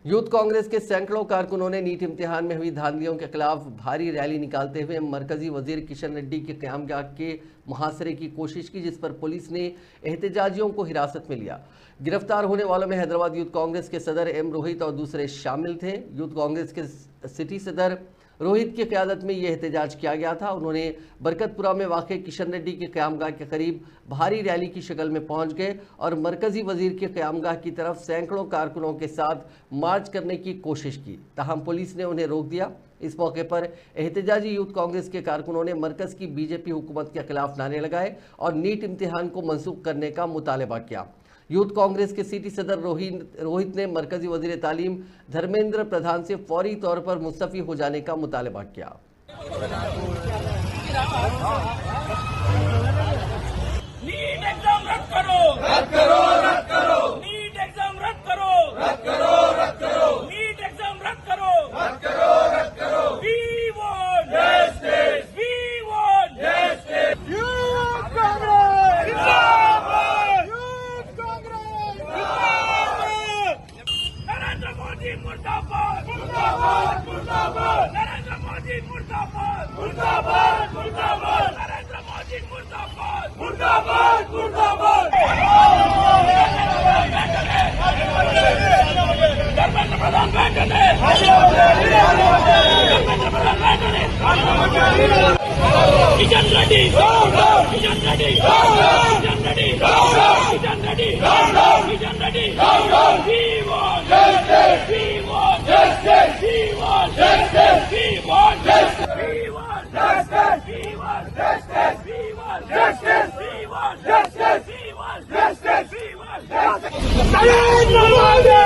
Youth Congress के सैकड़ों कारकुनों ने नीट इम्तिहान में हुई धांधलियों के खिलाफ भारी रैली निकालते हुए मरकजी वजीर किशन रेड्डी के क़यामगाह के मुहासरे की कोशिश की, जिस पर पुलिस ने एहतजाजियों को हिरासत में लिया। गिरफ्तार होने वालों में हैदराबाद यूथ कांग्रेस के सदर एम रोहित और दूसरे शामिल थे। यूथ कांग्रेस के सिटी सदर रोहित की क़यादत में यह एहतजाज किया गया था। उन्होंने बरकतपुरा में वाक़ किशन रेड्डी के क़यामगाह के करीब भारी रैली की शक्ल में पहुंच गए और मरकजी वजीर के क़यामगाह की तरफ सैकड़ों कारकुनों के साथ मार्च करने की कोशिश की, ताहम पुलिस ने उन्हें रोक दिया। इस मौके पर एहतजाजी यूथ कांग्रेस के कारकुनों ने मरकज़ की बीजेपी हुकूमत के खिलाफ नारे लगाए और नीट इम्तिहान को मनसूख करने का मुतालबा किया। यूथ कांग्रेस के सिटी सदर रोहित ने मरकजी वजीर तालीम धर्मेंद्र प्रधान से फौरी तौर पर मुस्तफ़ी हो जाने का मुतालबा किया। नीट एग्जाम रद्द करो, रद्द करो, रद्द करो। नीट एग्जाम रद्द करो, रद्द करो, रद्द करो। नीट एग्जाम रद्द करो, रद्द करो, रद्द करो। We want justice. We want justice. Youth Congress जिंदाबाद। Youth Congress जिंदाबाद। नरेंद्र मोदी मुर्दाबाद, मुर्दाबाद, मुर्दाबाद। नरेंद्र मोदी मुर्दाबाद, मुर्दाबाद, मुर्दाबाद। नरेंद्र मोदी मुर्दाबाद, मुर्दाबाद, मुर्दाबाद। धर्मेंद्र प्रधान बैठने, धर्मेंद्र प्रधान बैठने। Kishan Reddy, Kishan Reddy, Kishan Reddy, Kishan Reddy, Kishan Reddy. We want justice. We want justice. We want justice. We want justice. We want justice. We want justice. We want justice. We want justice. We want justice. We want justice. Narendra Modi